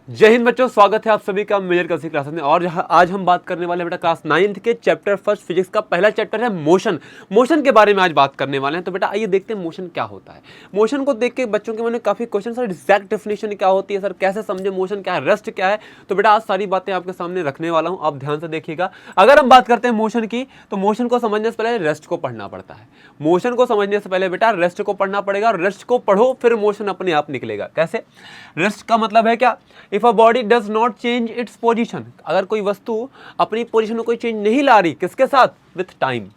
जय हिंद बच्चों, स्वागत है आप सभी का मेजर कल्सी क्लासेस में। और आज हम बात करने वाले हैं बेटा क्लास 9th के चैप्टर फर्स्ट फिजिक्स का पहला चैप्टर है मोशन। मोशन के बारे में आज बात करने वाले हैं। तो बेटा आइए देखते हैं मोशन क्या होता है। मोशन को देख के बच्चों के मन में काफी क्वेश्चन, सर एग्जैक्ट डेफिनेशन क्या होती है, सर कैसे समझे मोशन क्या है, रेस्ट क्या है। तो बेटा आज सारी बातें आपके सामने रखने वाला हूँ, आप ध्यान से देखिएगा। अगर हम बात करते हैं मोशन की, तो मोशन को समझने से पहले रेस्ट को पढ़ना पड़ता है। मोशन को समझने से पहले बेटा रेस्ट को पढ़ना पड़ेगा, और रेस्ट को पढ़ो फिर मोशन अपने आप निकलेगा। कैसे? रेस्ट का मतलब है क्या? If a body does not change it's position, अगर कोई वस्तु अपनी पोजीशन में कोई चेंज नहीं ला रही, किसके साथ? विथ टाइम,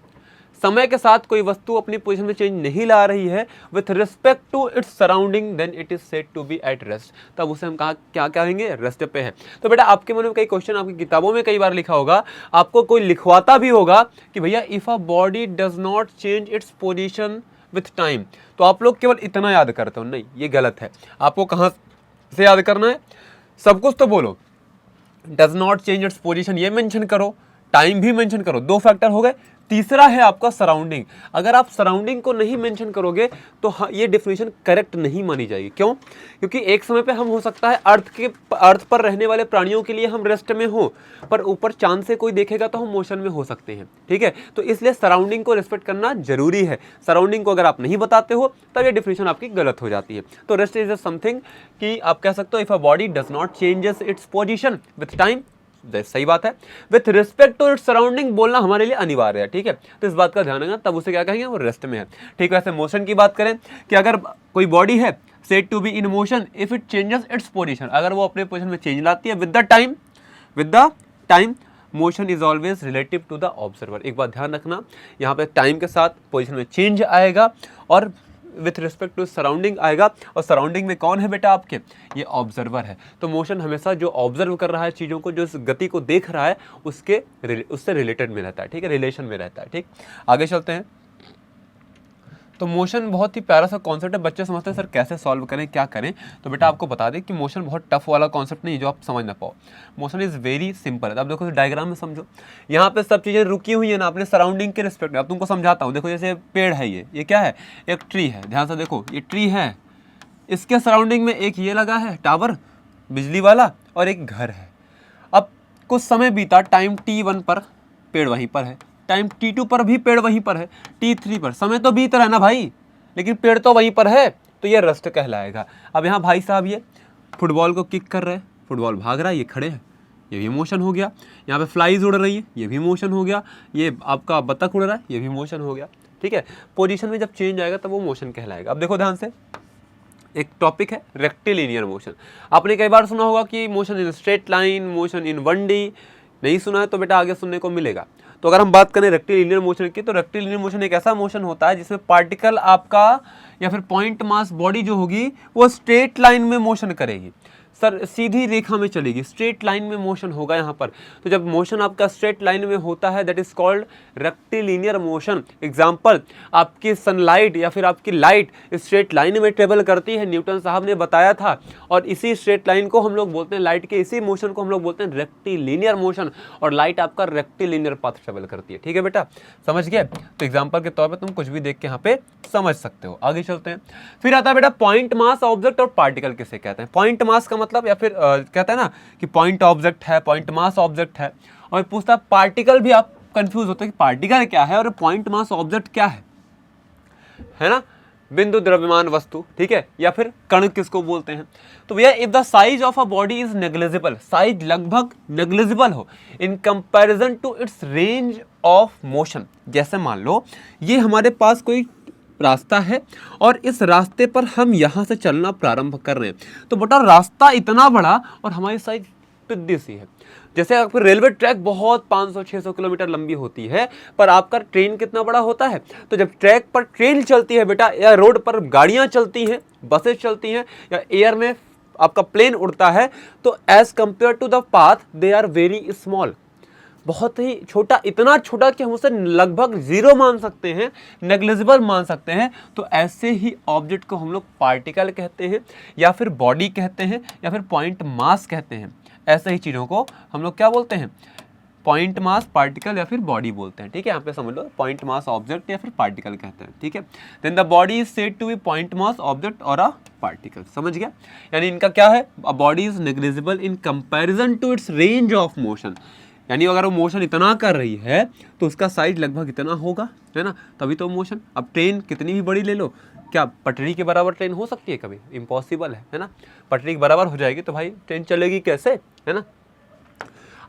समय के साथ कोई वस्तु अपनी पोजीशन में चेंज नहीं ला रही है with respect to its surrounding, then it is said to be at rest. तब उसे हम क्या कहेंगे? रेस्ट पे है। तो बेटा आपके मन में कई क्वेश्चन, आपकी किताबों में कई बार लिखा होगा, आपको कोई लिखवाता भी होगा कि भैया if a body does not change it's position with time, तो आप लोग केवल इतना याद करते हो। नहीं, ये गलत है। आपको कहां से याद करना है? सब कुछ तो बोलो, does not change its position ये मेंशन करो, टाइम भी मेंशन करो, दो फैक्टर हो गए। तीसरा है आपका सराउंडिंग। अगर आप सराउंडिंग को नहीं मेंशन करोगे तो ये डेफिनेशन करेक्ट नहीं मानी जाएगी। क्यों? क्योंकि एक समय पे हम हो सकता है अर्थ पर रहने वाले प्राणियों के लिए हम रेस्ट में हो, पर ऊपर चांद से कोई देखेगा तो हम मोशन में हो सकते हैं। ठीक है, तो इसलिए सराउंडिंग को रिस्पेक्ट करना जरूरी है। सराउंडिंग को अगर आप नहीं बताते हो तब ये डेफिनेशन आपकी गलत हो जाती है। तो रेस्ट इज समथिंग कि आप कह सकते हो if a body does not changes its position with time, सही बात है। With respect to its surrounding बोलना हमारे लिए अनिवार्य है। ठीक है, तो इस बात का ध्यान रखना, तब उसे क्या कहेंगे? वो रेस्ट में है। ठीक है, वैसे मोशन की बात करें कि अगर कोई बॉडी है said to be in motion if it changes its position, अगर वो अपने पोजीशन में चेंज लाती है with the time, motion is always relative to the observer. एक बात ध्यान रखना, यहाँ पे टाइम के साथ पोजीशन में चेंज आएगा और विथ रिस्पेक्ट टू सराउंडिंग आएगा। और सराउंडिंग में कौन है बेटा आपके? ये ऑब्जर्वर है। तो मोशन हमेशा जो ऑब्जर्व कर रहा है चीज़ों को, जो इस गति को देख रहा है, उससे रिलेटेड में रहता है। ठीक है, रिलेशन में रहता है। ठीक, आगे चलते हैं। तो मोशन बहुत ही प्यारा सा कॉन्सेप्ट है। बच्चे समझते हैं सर कैसे सॉल्व करें, क्या करें। तो बेटा आपको बता दें कि मोशन बहुत टफ वाला कॉन्सेप्ट नहीं है जो आप समझ ना पाओ। मोशन इज वेरी सिंपल है। अब देखो डायग्राम में समझो, यहाँ पे सब चीज़ें रुकी हुई है ना अपने सराउंडिंग के रिस्पेक्ट में। अब तुमको समझाता हूँ। देखो जैसे पेड़ है, ये क्या है? एक ट्री है। ध्यान से देखो, ये ट्री है, इसके सराउंडिंग में एक ये लगा है टावर बिजली वाला, और एक घर है। अब कुछ समय बीता, टाइम T1 पर पेड़ वहीं पर है, टाइम T2 पर भी पेड़ वहीं पर है, T3 पर समय तो बीत रहा है ना भाई, लेकिन पेड़ तो वहीं पर है, तो ये रेस्ट कहलाएगा। अब यहाँ भाई साहब ये फुटबॉल को किक कर रहे हैं, फुटबॉल भाग रहा है, ये खड़े हैं, ये भी मोशन हो गया। यहाँ पे फ्लाइज उड़ रही है, ये भी मोशन हो गया। ये आपका बतख उड़ रहा है, ये भी मोशन हो गया। ठीक है, पोजीशन में जब चेंज आएगा तब वो मोशन कहलाएगा। अब देखो ध्यान से, एक टॉपिक है रेक्टिलिनियर मोशन। आपने कई बार सुना होगा कि motion in straight line, motion in 1D। नहीं सुना है तो बेटा आगे सुनने को मिलेगा। तो अगर हम बात करें रेक्टिलिनियर मोशन की, तो रेक्टिलिनियर मोशन एक ऐसा मोशन होता है जिसमें पार्टिकल आपका या फिर पॉइंट मास बॉडी जो होगी वो स्ट्रेट लाइन में मोशन करेगी। सर सीधी रेखा में चलेगी, स्ट्रेट लाइन में मोशन होगा यहाँ पर। तो जब मोशन आपका स्ट्रेट लाइन में होता है that is called rectilinear motion. Example, आपकी सनलाइट या फिर आपकी लाइट स्ट्रेट लाइन में ट्रेवल करती है, न्यूटन साहब ने बताया था। और इसी स्ट्रेट लाइन को हम लोग बोलते हैं, लाइट के इसी मोशन को हम लोग बोलते हैं रेक्टिलिनियर मोशन। और लाइट आपका रेक्टिलिनियर पाथ ट्रेवल करती है। ठीक है बेटा, समझ गए? तो एग्जाम्पल के तौर पर तुम कुछ भी देख के यहाँ पे समझ सकते हो। आगे चलते हैं। फिर आता है बेटा पॉइंट मास, ऑब्जेक्ट और पार्टिकल किसे कहते हैं। पॉइंट मास का मतलब, या फिर कहता है ना कि पॉइंट ऑब्जेक्ट है, पॉइंट मास ऑब्जेक्ट है। और पूछता है पार्टिकल, भी आप कंफ्यूज होते हैं कि पार्टिकल क्या है और पॉइंट मास ऑब्जेक्ट क्या है ना? बिंदु द्रव्यमान वस्तु, ठीक है, या फिर कण किसको बोलते हैं। तो भैया if the size of a body is negligible, size लगभग नेग्लिजिबल हो in comparison to its range of motion. जैसे मान लो ये हमारे पास कोई रास्ता है और इस रास्ते पर हम यहाँ से चलना प्रारंभ कर रहे हैं, तो बेटा रास्ता इतना बड़ा और हमारी साइज पिद्दी सी है। जैसे आपकी रेलवे ट्रैक बहुत 500-600 किलोमीटर लंबी होती है, पर आपका ट्रेन कितना बड़ा होता है। तो जब ट्रैक पर ट्रेन चलती है बेटा, या रोड पर गाड़ियां चलती हैं, बसें चलती हैं, या एयर में आपका प्लेन उड़ता है, तो as compare to the path they are very small, बहुत ही छोटा, इतना छोटा कि हम उसे लगभग जीरो मान सकते हैं, नेग्लिजिबल मान सकते हैं। तो ऐसे ही ऑब्जेक्ट को हम लोग पार्टिकल कहते हैं, या फिर बॉडी कहते हैं, या फिर पॉइंट मास कहते हैं। ऐसे ही चीज़ों को हम लोग क्या बोलते हैं? पॉइंट मास पार्टिकल या फिर बॉडी बोलते हैं, ठीक है, यहाँ पे समझ लो पॉइंट मास ऑब्जेक्ट या फिर पार्टिकल कहते हैं, ठीक है। Then the body is said to be point mass object और अ पार्टिकल, समझ गया। यानी इनका क्या है, a body is negligible in comparison to its range of motion, यानी अगर वो मोशन इतना कर रही है तो उसका साइज लगभग इतना होगा, है ना, तभी तो मोशन। अब ट्रेन कितनी भी बड़ी ले लो, क्या पटरी के बराबर ट्रेन हो सकती है कभी? इम्पॉसिबल है ना। पटरी के बराबर हो जाएगी तो भाई ट्रेन चलेगी कैसे, है ना।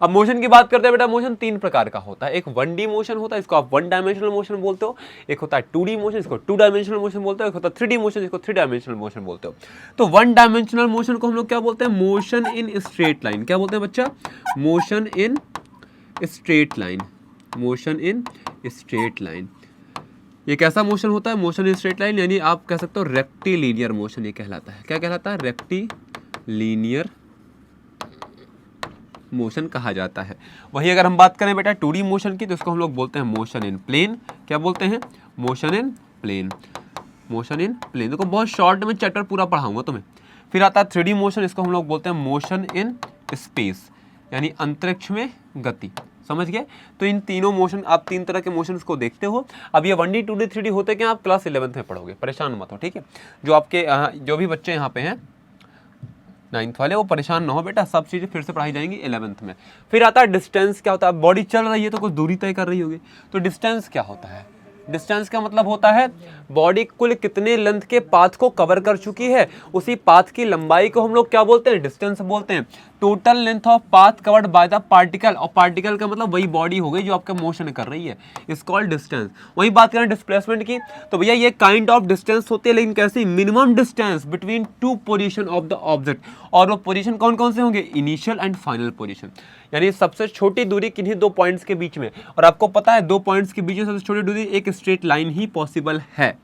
अब मोशन की बात करते हैं बेटा, मोशन 3 प्रकार का होता है। एक 1D मोशन होता है, इसको आप 1 डायमेंशनल मोशन बोलते हो। एक होता है 2D मोशन, इसको 2 डायमेंशनल मोशन बोलते हो। एक होता है 3D मोशन, इसको 3 डायमेंशनल मोशन बोलते हो। तो 1 डायमेंशनल मोशन को हम लोग क्या बोलते हैं? Motion in straight line. क्या बोलते हैं बच्चा? Motion in straight line. Motion in straight line, ये कैसा मोशन होता है? मोशन इन स्ट्रेट लाइन, यानी आप कह सकते हो रेक्टिलिनियर मोशन ये कहलाता है। क्या कहलाता है? रेक्टिलिनियर मोशन कहा जाता है। वही अगर हम बात करें बेटा 2D मोशन की, तो इसको हम लोग बोलते हैं मोशन इन प्लेन। क्या बोलते हैं? Motion in plane. Motion in plane, देखो बहुत शॉर्ट में चैप्टर पूरा पढ़ाऊंगा तुम्हें। फिर आता है 3D मोशन, इसको हम लोग बोलते हैं मोशन इन स्पेस, यानी अंतरिक्ष में गति। समझ गए? तो इन तीनों मोशन, आप 3 तरह के मोशन को देखते हो। अब ये 1D 2D 3D होते क्या, आप क्लास 11th में पढ़ोगे, परेशान मत हो, ठीक है। जो आपके जो भी बच्चे यहाँ पे हैं 9th वाले, वो परेशान ना हो बेटा, सब चीज़ें फिर से पढ़ाई जाएंगी 11th में। फिर आता है डिस्टेंस। क्या होता है? बॉडी चल रही है तो कुछ दूरी तय कर रही होगी, तो डिस्टेंस क्या होता है? डिस्टेंस का मतलब होता है बॉडी कुल कितने लेंथ के पाथ को कवर कर चुकी है, उसी पाथ की लंबाई को हम लोग क्या बोलते हैं? डिस्टेंस बोलते हैं। Total length of path covered by the particle, और पार्टिकल का मतलब वही बॉडी हो गई जो आपका मोशन कर रही है, इज कॉल्ड डिस्टेंस। वही बात करें डिस्प्लेसमेंट की, तो भैया ये काइंड ऑफ डिस्टेंस होती है, लेकिन कैसी? Minimum distance between 2 position of the object. और वो पोजीशन कौन कौन से होंगे? इनिशियल एंड फाइनल पोजीशन, यानी सबसे छोटी दूरी किन्हीं 2 पॉइंट्स के बीच में। और आपको पता है 2 पॉइंट्स के बीच में सबसे छोटी दूरी एक स्ट्रेट लाइन ही पॉसिबल है।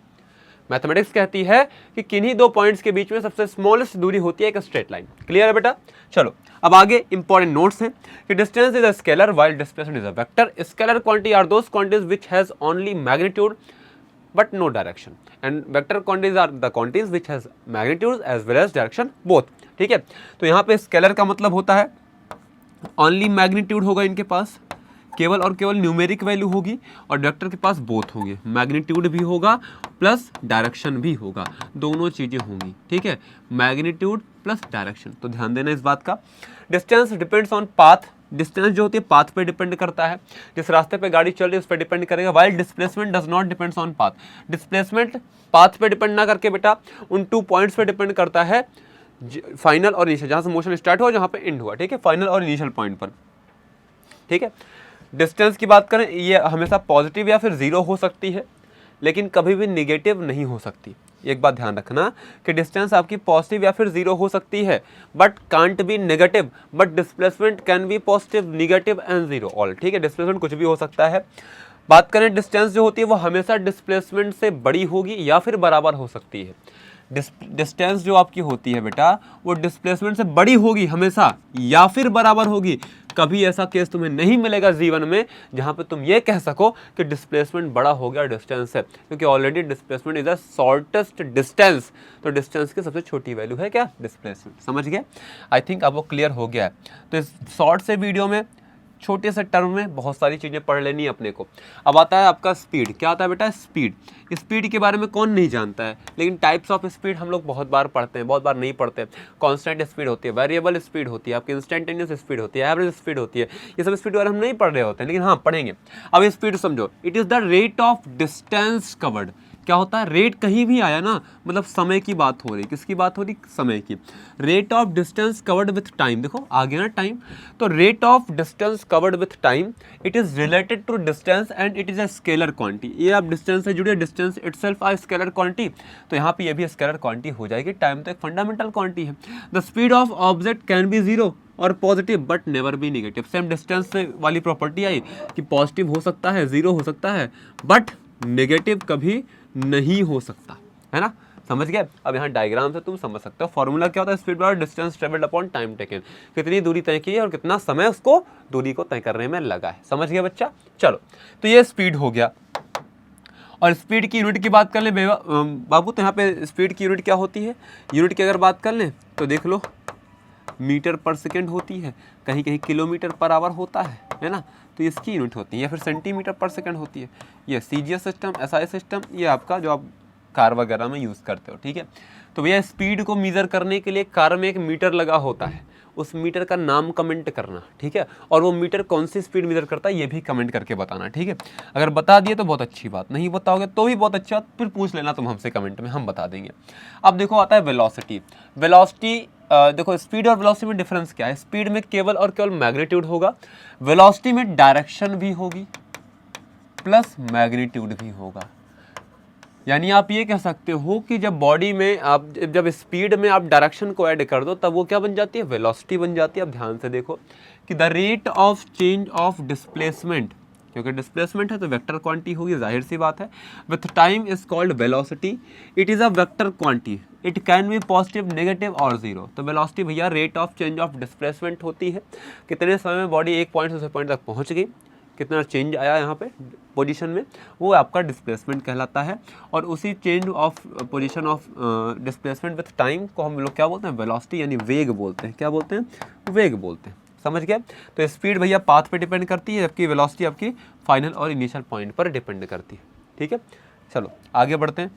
मैथमेटिक्स कहती है कि किन्हीं 2 पॉइंट्स के बीच में सबसे स्मॉलेस्ट दूरी होती है एक स्ट्रेट लाइन। क्लियर है बेटा? चलो अब आगे इंपॉर्टेंट नोट्स हैं कि distance is a scalar while displacement is a vector. Scalar quantity are those quantities which has only magnitude but no direction, and vector quantities are the quantities which has magnitudes as well as direction both। ठीक है, तो यहाँ पे scalar का मतलब होता है only magnitude होगा इनके पास, केवल और केवल न्यूमेरिक वैल्यू होगी, और वेक्टर के पास बोथ होंगे, मैग्नीट्यूड भी होगा प्लस डायरेक्शन भी होगा, दोनों चीज़ें होंगी। ठीक है, मैग्नीट्यूड प्लस डायरेक्शन, तो ध्यान देना इस बात का। Distance depends on path, distance जो होती है पाथ पे डिपेंड करता है, जिस रास्ते पे गाड़ी चल रही है उस पर डिपेंड करेगा। While displacement does not depends on path, displacement path पे डिपेंड ना करके बेटा उन 2 पॉइंट्स पे डिपेंड करता है, फाइनल और इनिशियल, जहाँ से मोशन स्टार्ट हुआ जहाँ पे एंड हुआ। ठीक है, फाइनल और इनिशियल पॉइंट पर। ठीक है, डिस्टेंस की बात करें, ये हमेशा पॉजिटिव या फिर 0 हो सकती है, लेकिन कभी भी निगेटिव नहीं हो सकती। एक बात ध्यान रखना कि डिस्टेंस आपकी पॉजिटिव या फिर 0 हो सकती है, but can't be negative, but displacement can be positive, negative and 0 all. ठीक है, डिस्प्लेसमेंट कुछ भी हो सकता है। बात करें डिस्टेंस जो होती है वो हमेशा डिस्प्लेसमेंट से बड़ी होगी या फिर बराबर हो सकती है। डिस्टेंस जो आपकी होती है बेटा वो डिस्प्लेसमेंट से बड़ी होगी हमेशा या फिर बराबर होगी। कभी ऐसा केस तुम्हें नहीं मिलेगा जीवन में जहां पे तुम ये कह सको कि डिस्प्लेसमेंट बड़ा हो गया डिस्टेंस से, क्योंकि already displacement is the shortest distance. तो डिस्टेंस की सबसे छोटी वैल्यू है क्या? डिस्प्लेसमेंट। समझ गए? आई थिंक अब वो क्लियर हो गया है। तो इस शॉर्ट से वीडियो में छोटे से टर्म में बहुत सारी चीज़ें पढ़ लेनी है अपने को। अब आता है आपका स्पीड। क्या आता है बेटा? स्पीड। स्पीड के बारे में कौन नहीं जानता है, लेकिन टाइप्स ऑफ स्पीड हम लोग बहुत बार पढ़ते हैं, बहुत बार नहीं पढ़ते। कांस्टेंट स्पीड होती है, वेरिएबल स्पीड होती है, आपकी इंस्टेंटेनियस स्पीड होती है, एवरेज स्पीड होती है। ये सब स्पीड बारे हम नहीं पढ़ रहे होते हैं, लेकिन हाँ पढ़ेंगे। अब स्पीड समझो, it is the rate of distance covered. क्या होता है? रेट कहीं भी आया ना, मतलब समय की बात हो रही। किसकी बात हो रही? समय की। Rate of distance covered with time, देखो आ गया ना टाइम, तो rate of distance covered with time it is related to distance and it is a scalar quantity. ये आप डिस्टेंस से जुड़े, distance itself a scalar quantity, तो यहाँ पे ये भी स्केलर क्वांटिटी हो जाएगी। टाइम तो एक फंडामेंटल क्वांटिटी है। The speed of object can be 0 और positive but never be negative. Same distance से वाली प्रॉपर्टी आई कि पॉजिटिव हो सकता है, 0 हो सकता है, बट नेगेटिव कभी नहीं हो सकता, है ना? समझ गए? अब यहाँ डायग्राम से तुम समझ सकते हो। फॉर्मूला क्या होता है? Speed by distance travelled upon time taken, कितनी दूरी तय की है और कितना समय उसको दूरी को तय करने में लगा है। समझ गया बच्चा? चलो, तो ये स्पीड हो गया। और स्पीड की यूनिट की बात कर लें बाबू, तो यहाँ पे स्पीड की यूनिट क्या होती है? यूनिट की अगर बात कर लें तो देख लो, मीटर पर सेकेंड होती है, कहीं कहीं किलोमीटर पर आवर होता है, है ना, तो इसकी यूनिट होती है, या फिर सेंटीमीटर पर सेकंड होती है। ये CGS सिस्टम, SI सिस्टम, ये आपका जो आप कार वगैरह में यूज़ करते हो, ठीक है। तो भैया स्पीड को मीज़र करने के लिए कार में एक मीटर लगा होता है, उस मीटर का नाम कमेंट करना, ठीक है। और वो मीटर कौन सी स्पीड मीज़र करता है ये भी कमेंट करके बताना, ठीक है। अगर बता दिए तो बहुत अच्छी बात, नहीं बताओगे तो भी बहुत अच्छा, फिर पूछ लेना तुम हमसे कमेंट में, हम बता देंगे। अब देखो आता है वेलोसिटी। वेलोसिटी देखो स्पीड और वेलोसिटी में डिफरेंस क्या है। स्पीड में केवल और केवल मैग्नीट्यूड होगा, वेलोसिटी में डायरेक्शन भी होगी प्लस मैग्नीट्यूड भी होगा। यानी आप ये कह सकते हो कि जब बॉडी में आप जब स्पीड में आप डायरेक्शन को ऐड कर दो तब वो क्या बन जाती है, वेलोसिटी बन जाती है। अब ध्यान से देखो कि the rate of change of displacement, क्योंकि डिस्प्लेसमेंट है तो वेक्टर क्वांटिटी होगी, जाहिर सी बात है। With time is called velocity, it is a vector quantity, it can be positive, negative और जीरो। तो वेलोसिटी भैया rate of change of displacement होती है, कितने समय में बॉडी एक पॉइंट से दूसरे पॉइंट तक पहुंच गई, कितना चेंज आया यहाँ पे पोजीशन में, वो आपका डिस्प्लेसमेंट कहलाता है। और उसी change of position of displacement with time को हम लोग क्या बोलते हैं, वेलोसिटी यानी वेग बोलते हैं। क्या बोलते हैं, वेग बोलते हैं। समझ गए। तो स्पीड भैया पाथ पे डिपेंड करती है, जबकि वेलोसिटी आपकी फाइनल और इनिशियल पॉइंट पर डिपेंड करती है, ठीक है। चलो आगे बढ़ते हैं।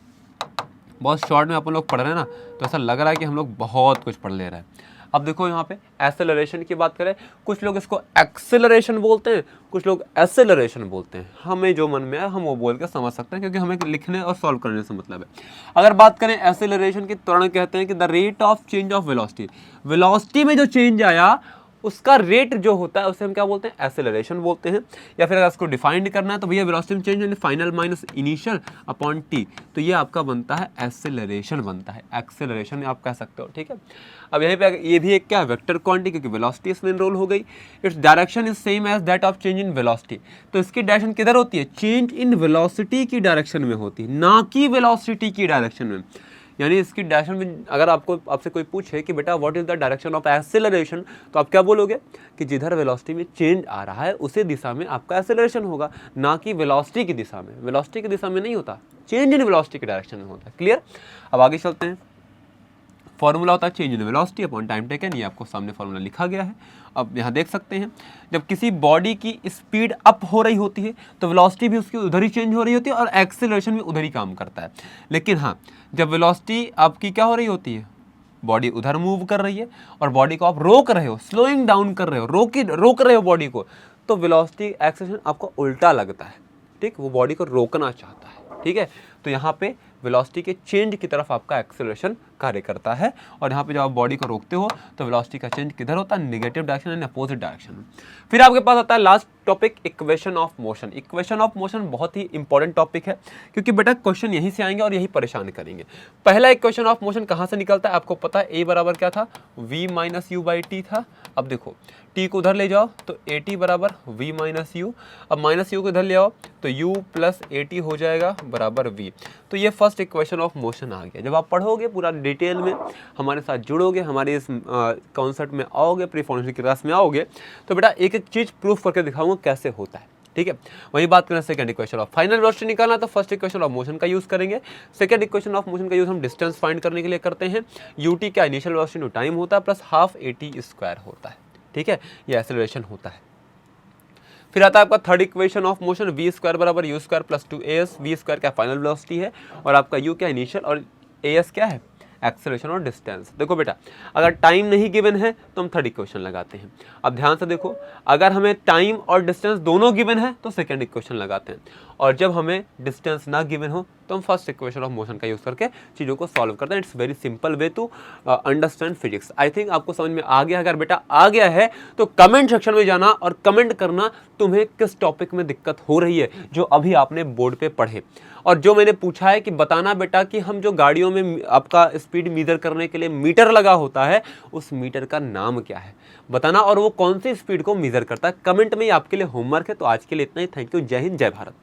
बहुत शॉर्ट में अपन लोग पढ़ रहे हैं ना, तो ऐसा लग रहा है कि हम लोग बहुत कुछ पढ़ ले रहे हैं। अब देखो यहाँ पे एक्सेलरेशन की बात करें, कुछ लोग इसको एक्सेलरेशन बोलते हैं, कुछ लोग एक्सेलरेशन बोलते हैं। हमें जो मन में है हम वो बोल के समझ सकते हैं, क्योंकि हमें लिखने और सॉल्व करने से मतलब है। अगर बात करें एक्सेलरेशन की, तुरंत कहते हैं कि the rate of change of velocity, velocity में जो चेंज आया उसका रेट जो होता है उसे हम क्या बोलते हैं, एक्सेलरेशन बोलते हैं। या फिर अगर इसको डिफाइंड करना है तो भैया वेलोसिटी में change final minus initial upon T, तो ये आपका बनता है एक्सेलरेशन बनता है, एक्सेलरेशन आप कह सकते हो, ठीक है। अब यहीं पे ये भी एक क्या है, वेक्टर क्वांटिटी, क्योंकि वेलोसिटी इसमें इनरोल हो गई। Its direction is same as that of change in velocity, तो इसकी डायरेक्शन किधर होती है, चेंज इन वेलोसिटी की डायरेक्शन में होती है, ना कि वेलोसिटी की डायरेक्शन में। यानी इसकी डायरेक्शन में अगर आपसे कोई पूछे कि बेटा what is the direction of acceleration, तो आप क्या बोलोगे कि जिधर वेलोसिटी में चेंज आ रहा है उसी दिशा में आपका एक्सेलरेशन होगा, ना कि वेलोसिटी की दिशा में। वेलोसिटी की दिशा में नहीं होता, चेंज इन वेलोसिटी की डायरेक्शन में होता है। क्लियर। अब आगे चलते हैं। फॉर्मूला होता है change in velocity upon time taken, ये आपको सामने फॉर्मूला लिखा गया है। अब यहाँ देख सकते हैं, जब किसी बॉडी की स्पीड अप हो रही होती है तो वेलोसिटी भी उसकी उधर ही चेंज हो रही होती है और एक्सेलरेशन भी उधर ही काम करता है। लेकिन हाँ, जब वेलोसिटी आपकी क्या हो रही होती है, बॉडी उधर मूव कर रही है और बॉडी को आप रोक रहे हो, स्लोइंग डाउन कर रहे हो, रोक रहे हो बॉडी को, तो वेलोसिटी एक्सेलरेशन आपको उल्टा लगता है, ठीक, वो बॉडी को रोकना चाहता है, ठीक है। तो यहाँ पे वेलोसिटी के चेंज की तरफ आपका एक्सेलरेशन कार्य करता है, और यहाँ पे जब आप बॉडी को रोकते हो तो वेलोसिटी का चेंज किधर होता है, नेगेटिव डायरेक्शन यानी अपोजिट डायरेक्शन में। फिर आपके पास आता है last topic, equation of motion. Equation of motion बहुत ही इंपॉर्टेंट टॉपिक है, क्योंकि बेटा क्वेश्चन यहीं से आएंगे और यही परेशान करेंगे। पहला इक्वेशन ऑफ मोशन कहाँ से निकलता है, आपको पता है, ए बराबर क्या था, v minus you by T था। अब देखो t को उधर ले जाओ तो ए टी बराबर v माइनस यू, अब माइनस यू को इधर ले आओ तो u प्लस ए टी हो जाएगा बराबर v। तो ये फर्स्ट इक्वेशन ऑफ मोशन आ गया। जब आप पढ़ोगे पूरा डिटेल में, हमारे साथ जुड़ोगे, हमारे इस कॉन्सेप्ट में आओगे, प्री फाउंडेशन की क्लास में आओगे, तो बेटा एक एक चीज़ प्रूफ करके दिखाऊंगा कैसे होता है, ठीक है। वही बात करें second equation of final velocity निकालना, तो फर्स्ट इक्वेशन ऑफ मोशन का यूज करेंगे। सेकंड इक्वेशन ऑफ मोशन का यूज हम डिस्टेंस फाइंड करने के लिए करते हैं। ut क्या इनिशियल वेलोसिटी टाइम होता है प्लस हाफ at स्क्वायर होता है, ठीक है, ये एक्सेलरेशन होता है। फिर आता है आपका third equation of motion, v square बराबर u square plus 2as। v square क्या फाइनल वेलोसिटी है और आपका u क्या इनिशियल और as क्या है, एक्सेलरेशन और डिस्टेंस। देखो बेटा, अगर टाइम नहीं गिवन है तो हम थर्ड इक्वेशन लगाते हैं। अब ध्यान से देखो, अगर हमें टाइम और डिस्टेंस दोनों गिवन है तो सेकंड इक्वेशन लगाते हैं, और जब हमें डिस्टेंस ना गिवन हो तो हम फर्स्ट इक्वेशन ऑफ मोशन का यूज़ करके चीज़ों को सॉल्व करते हैं। It's very simple way to understand physics. I think आपको समझ में आ गया। अगर बेटा आ गया है तो कमेंट सेक्शन में जाना और कमेंट करना तुम्हें किस टॉपिक में दिक्कत हो रही है जो अभी आपने बोर्ड पे पढ़े, और जो मैंने पूछा है कि बताना बेटा कि हम जो गाड़ियों में आपका स्पीड मीजर करने के लिए मीटर लगा होता है उस मीटर का नाम क्या है बताना, और वो कौन सी स्पीड को मीजर करता है। कमेंट में ही आपके लिए होमवर्क है। तो आज के लिए इतना ही। Thank you. जय हिंद, जय भारत।